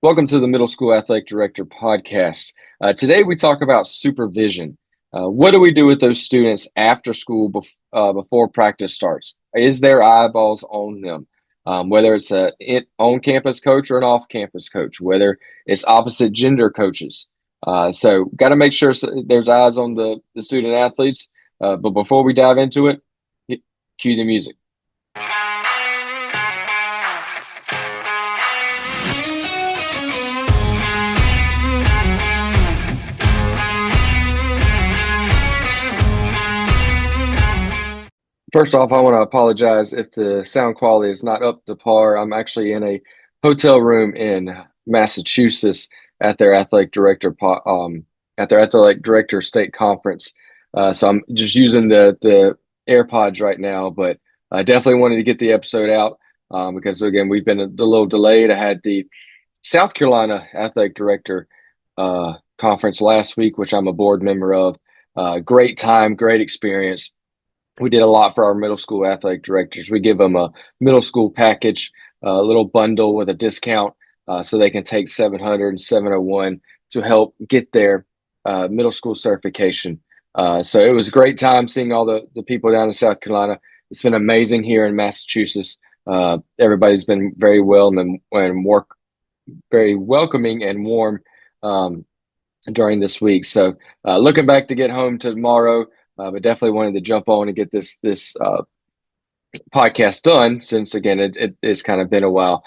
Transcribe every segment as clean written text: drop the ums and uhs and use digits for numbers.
Welcome to the Middle School Athletic Director podcast. Today we talk about supervision. What do we do with those students after school before practice starts? Is there eyeballs on them? Whether it's a on-campus coach or an off-campus coach, whether it's opposite gender coaches. So got to make sure there's eyes on the student athletes. But before we dive into it, cue the music. First off, I want to apologize if the sound quality is not up to par. I'm actually in a hotel room in Massachusetts at their athletic director state conference. So I'm just using the AirPods right now, but I definitely wanted to get the episode out because again we've been a little delayed. I had the South Carolina athletic director conference last week, which I'm a board member of. Great time, great experience. We did a lot for our middle school athletic directors. We give them a middle school package, a little bundle with a discount so they can take 700 and 701 to help get their middle school certification. So it was a great time seeing all the people down in South Carolina. It's been amazing here in Massachusetts. Everybody's been very very welcoming and warm during this week. So looking back to get home tomorrow. But definitely wanted to jump on and get this podcast done since, again, it's kind of been a while.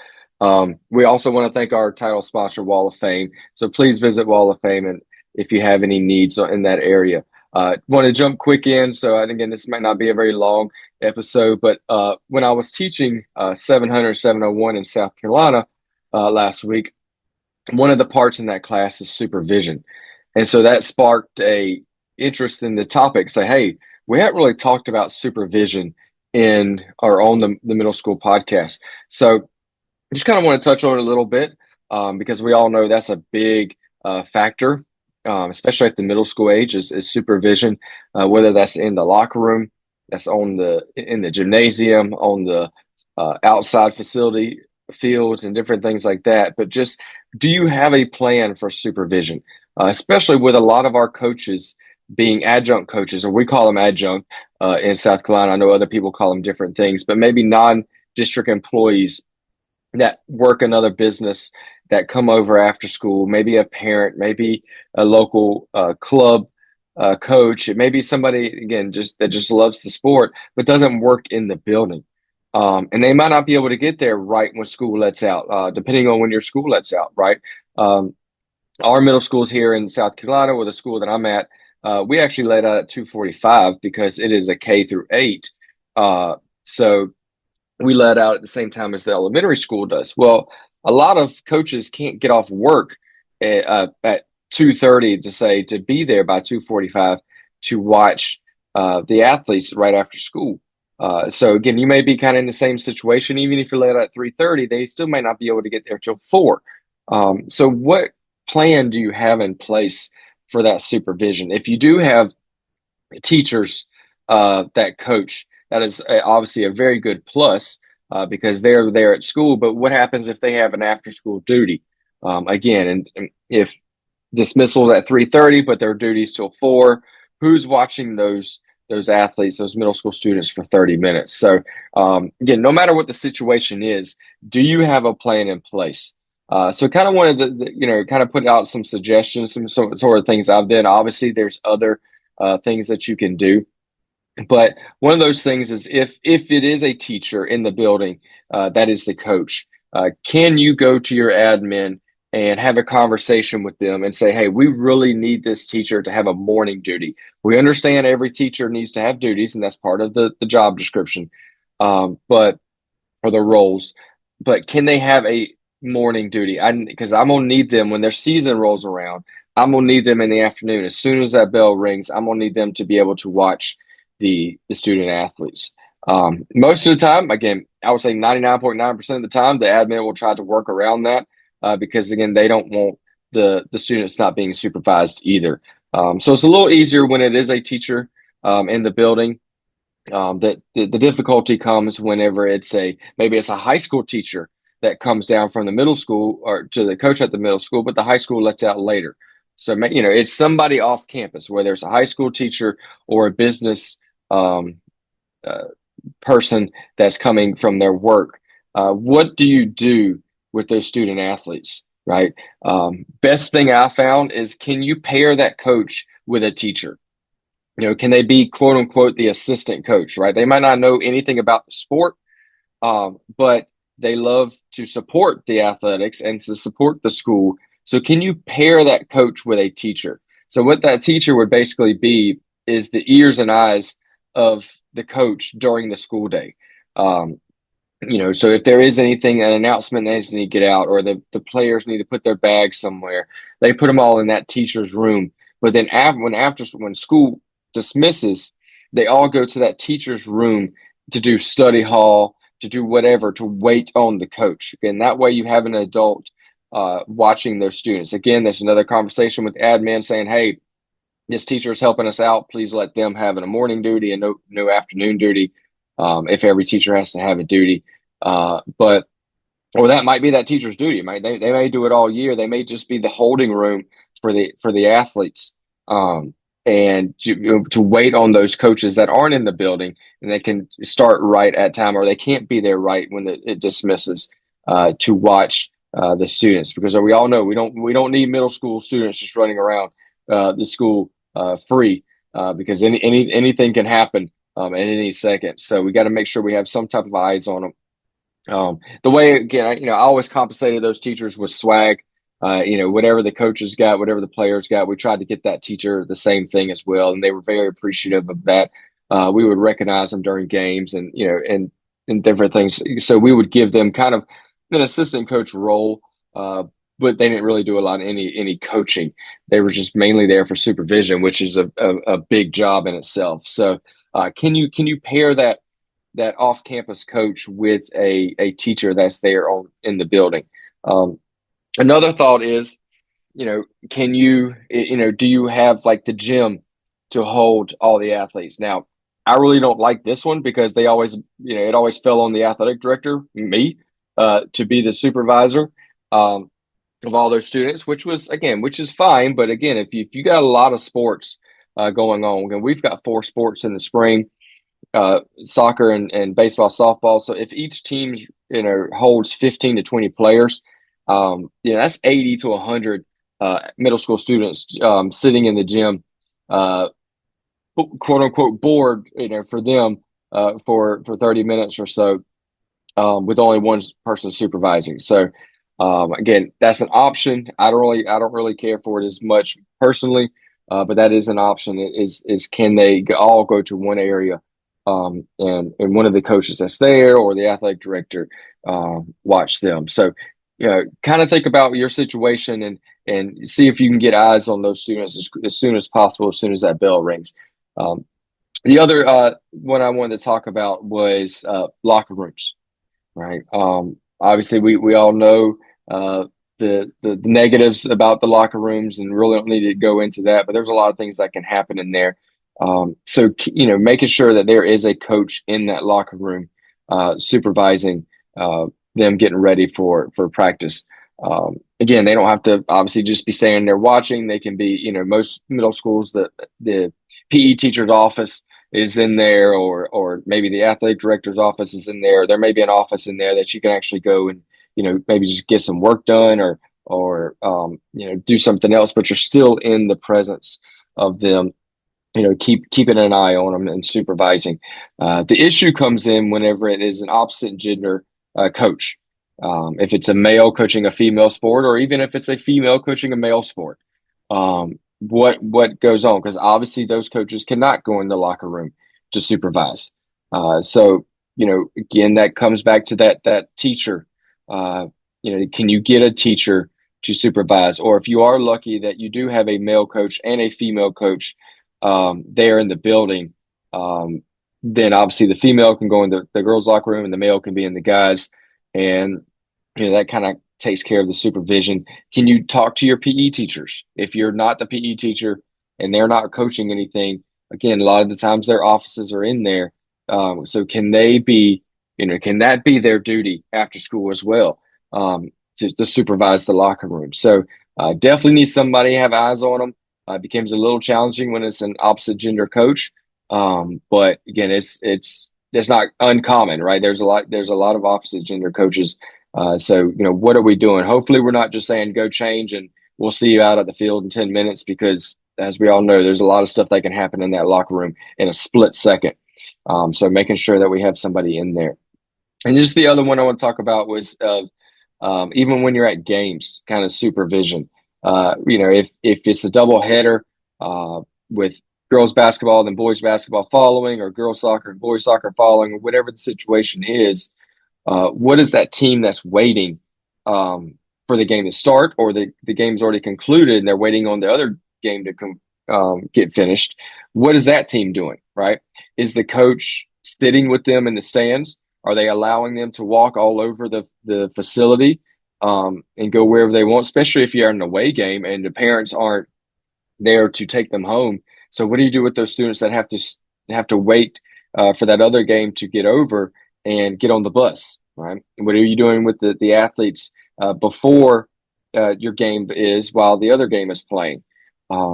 We also want to thank our title sponsor, Wall of Fame. So please visit Wall of Fame and if you have any needs in that area. Want to jump quick in. So again, this might not be a very long episode, but when I was teaching 700, 701 in South Carolina last week, one of the parts in that class is supervision. And so that sparked a interest in the topic. Say, hey, we haven't really talked about supervision in or on the middle school podcast. So I just kind of want to touch on it a little bit because we all know that's a big factor, especially at the middle school age is supervision, whether that's in the locker room, that's in the gymnasium, on the outside facility fields and different things like that. But just, do you have a plan for supervision? Especially with a lot of our coaches being adjunct coaches, or we call them adjunct in South Carolina. I know other people call them different things, but maybe non-district employees that work another business that come over after school, maybe a parent, maybe a local club coach. It may be somebody, again, that just loves the sport, but doesn't work in the building. And they might not be able to get there right when school lets out, depending on when your school lets out, right? Our middle schools here in South Carolina, or the school that I'm at, we actually let out at 2:45 because it is a K through 8. So we let out at the same time as the elementary school does. Well, a lot of coaches can't get off work at 2:30 to be there by 2:45 to watch the athletes right after school. So again, you may be kind of in the same situation. Even if you're let out at 3:30, they still may not be able to get there till 4. So what plan do you have in place for that supervision? If you do have teachers that coach, that is obviously a very good plus because they're there at school. But what happens if they have an after-school duty? Again, and if dismissal at 3:30, but their duties till 4, who's watching those athletes, those middle school students for 30 minutes? So again, no matter what the situation is, do you have a plan in place? So kind of wanted to, kind of put out some suggestions, some sort of things I've done. Obviously, there's other things that you can do. But one of those things is if it is a teacher in the building, that is the coach, can you go to your admin and have a conversation with them and say, hey, we really need this teacher to have a morning duty. We understand every teacher needs to have duties, and that's part of the job description, or the roles. But can they have a morning duty? Because I'm going to need them when their season rolls around. I'm going to need them in the afternoon. As soon as that bell rings, I'm going to need them to be able to watch the student athletes. Most of the time, again, I would say 99.9% of the time, the admin will try to work around that because, again, they don't want the students not being supervised either. So it's a little easier when it is a teacher in the building. That the difficulty comes whenever maybe it's a high school teacher that comes down from the middle school or to the coach at the middle school, but the high school lets out later. So, it's somebody off campus, whether it's a high school teacher or a business um, uh, person that's coming from their work. What do you do with those student athletes, right? Best thing I found is, can you pair that coach with a teacher? Can they be quote unquote the assistant coach, right? They might not know anything about the sport, but they love to support the athletics and to support the school. So can you pair that coach with a teacher? So what that teacher would basically be is the ears and eyes of the coach during the school day. Um, so if there is anything, an announcement needs to get out, or the players need to put their bags somewhere, they put them all in that teacher's room. But then when school dismisses, they all go to that teacher's room to do study hall, to do whatever, to wait on the coach. And that way you have an adult watching their students. Again, there's another conversation with admin saying, hey, this teacher is helping us out. Please let them have a morning duty and no afternoon duty. If every teacher has to have a duty, but or that might be that teacher's duty. They may do it all year. They may just be the holding room for the athletes, and to wait on those coaches that aren't in the building, and they can start right at time, or they can't be there right when it dismisses, to watch the students, because we all know we don't need middle school students just running around the school free, because anything can happen at any second. So we got to make sure we have some type of eyes on them. The way, again, I always compensated those teachers with swag. Whatever the coaches got, whatever the players got, we tried to get that teacher the same thing as well, and they were very appreciative of that. We would recognize them during games, and different things. So we would give them kind of an assistant coach role, but they didn't really do a lot of any coaching. They were just mainly there for supervision, which is a big job in itself. So, can you pair that off-campus coach with a teacher that's there in the building? Another thought is, can do you have like the gym to hold all the athletes? Now, I really don't like this one because they always, it always fell on the athletic director, me, to be the supervisor of all those students, which is fine. But again, if you got a lot of sports going on, and we've got 4 sports in the spring, soccer and baseball, softball. So if each team, holds 15 to 20 players, that's 80 to 100 middle school students sitting in the gym, quote unquote bored, for them for 30 minutes or so, with only one person supervising. So again, that's an option. I don't really care for it as much personally, but that is an option. Is can they all go to one area? And one of the coaches that's there or the athletic director watch them. So, kind of think about your situation and see if you can get eyes on those students as soon as possible, as soon as that bell rings. The other one I wanted to talk about was locker rooms, right? Obviously, we all know the negatives about the locker rooms, and really don't need to go into that. But there's a lot of things that can happen in there. So, making sure that there is a coach in that locker room, supervising them getting ready for practice. Again, they don't have to obviously just be standing there watching. They can be, most middle schools, the PE teacher's office is in there, or maybe the athletic director's office is in there. There may be an office in there that you can actually go and, maybe just get some work done, or do something else, but you're still in the presence of them, keeping an eye on them and supervising. The issue comes in whenever it is an opposite gender coach. If it's a male coaching a female sport, or even if it's a female coaching a male sport, what goes on? Because obviously those coaches cannot go in the locker room to supervise. So, again, that comes back to that teacher. Can you get a teacher to supervise? Or if you are lucky that you do have a male coach and a female coach there in the building, then obviously the female can go in the girls' locker room and the male can be in the guys. And, that kind of takes care of the supervision. Can you talk to your PE teachers? If you're not the PE teacher and they're not coaching anything, again, a lot of the times their offices are in there. So can that be their duty after school as well? to supervise the locker room. So definitely need somebody to have eyes on them. It becomes a little challenging when it's an opposite gender coach. But again, it's not uncommon, right? There's a lot of opposite gender coaches. So, what are we doing? Hopefully we're not just saying go change and we'll see you out at the field in 10 minutes, because as we all know, there's a lot of stuff that can happen in that locker room in a split second. So making sure that we have somebody in there. And just the other one I want to talk about was even when you're at games, kind of supervision. If it's a double header with girls basketball then boys basketball following, or girls soccer and boys soccer following, or whatever the situation is, what is that team that's waiting for the game to start, or the game's already concluded and they're waiting on the other game to get finished? What is that team doing, right? Is the coach sitting with them in the stands? Are they allowing them to walk all over the facility and go wherever they want, especially if you're in an away game and the parents aren't there to take them home? So what do you do with those students that have to wait for that other game to get over and get on the bus, right? And what are you doing with the athletes before your game is, while the other game is playing?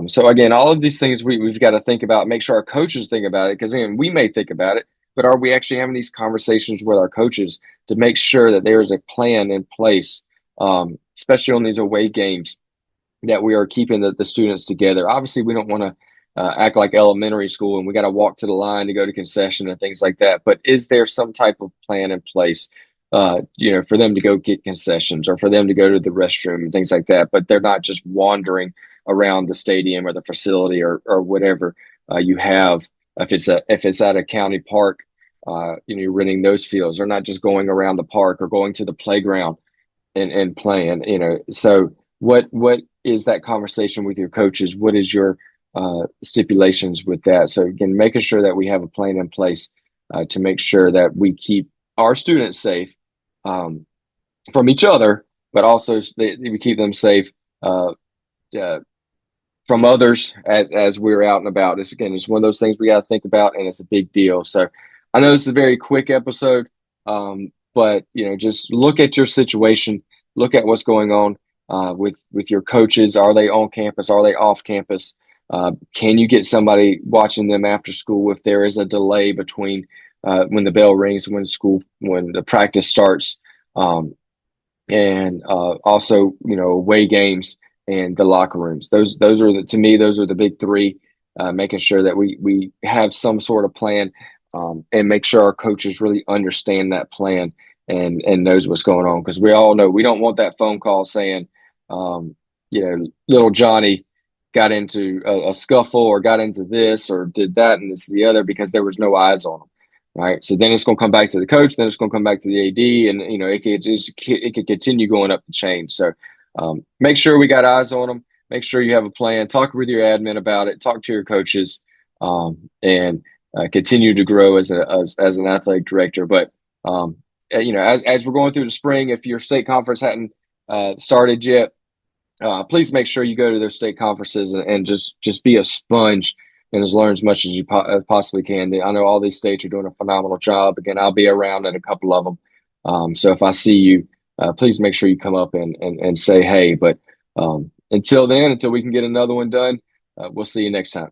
So again, all of these things we've got to think about, make sure our coaches think about it, because again, we may think about it, but are we actually having these conversations with our coaches to make sure that there is a plan in place, especially on these away games, that we are keeping the students together? Obviously, we don't want to act like elementary school and we got to walk to the line to go to concession and things like that. But is there some type of plan in place, for them to go get concessions or for them to go to the restroom and things like that? But they're not just wandering around the stadium or the facility or whatever you have. If it's at a county park, you're renting those fields. They're not just going around the park or going to the playground and playing. So what is that conversation with your coaches? What is your stipulations with that? So again, making sure that we have a plan in place to make sure that we keep our students safe from each other, but also we keep them safe from others as we're out and about. It's one of those things we got to think about, and it's a big deal. So I know this is a very quick episode, but just look at your situation, look at what's going on with your coaches. Are they on campus? Are they off campus? Can you get somebody watching them after school if there is a delay between when the bell rings, when the practice starts, and also away games and the locker rooms. Those are to me those are the big three. Making sure that we have some sort of plan, and make sure our coaches really understand that plan and knows what's going on, because we all know we don't want that phone call saying, little Johnny got into a scuffle or got into this or did that and this and the other, because there was no eyes on them, right? So then it's going to come back to the coach, then it's going to come back to the AD, and it could continue going up the chain. So make sure we got eyes on them. Make sure you have a plan. Talk with your admin about it. Talk to your coaches, and continue to grow as an athletic director. But as we're going through the spring, if your state conference hadn't started yet, please make sure you go to those state conferences and just be a sponge and just learn as much as you possibly can. I know all these states are doing a phenomenal job. Again, I'll be around at a couple of them. So if I see you, please make sure you come up and say hey. But until we can get another one done, we'll see you next time.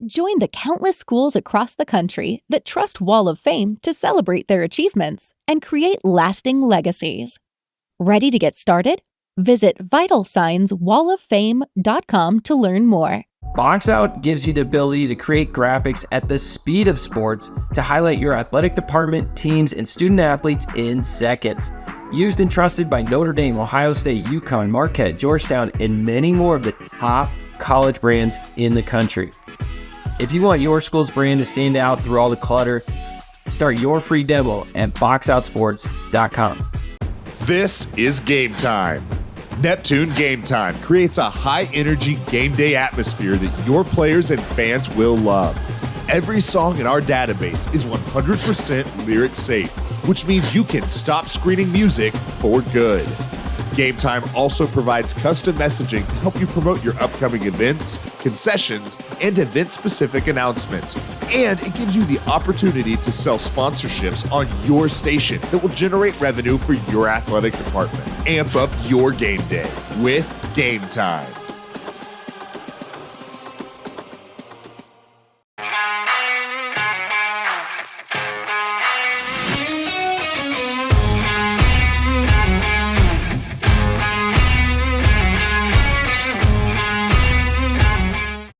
Join the countless schools across the country that trust Wall of Fame to celebrate their achievements and create lasting legacies. Ready to get started? Visit vitalsignswalloffame.com to learn more. Box Out gives you the ability to create graphics at the speed of sports to highlight your athletic department, teams, and student athletes in seconds. Used and trusted by Notre Dame, Ohio State, UConn, Marquette, Georgetown, and many more of the top college brands in the country. If you want your school's brand to stand out through all the clutter, start your free demo at boxoutsports.com. This is Game Time. Neptune Game Time creates a high-energy game day atmosphere that your players and fans will love. Every song in our database is 100% lyric safe, which means you can stop screening music for good. Game Time also provides custom messaging to help you promote your upcoming events, concessions, and event-specific announcements. And it gives you the opportunity to sell sponsorships on your station that will generate revenue for your athletic department. Amp up your game day with Game Time.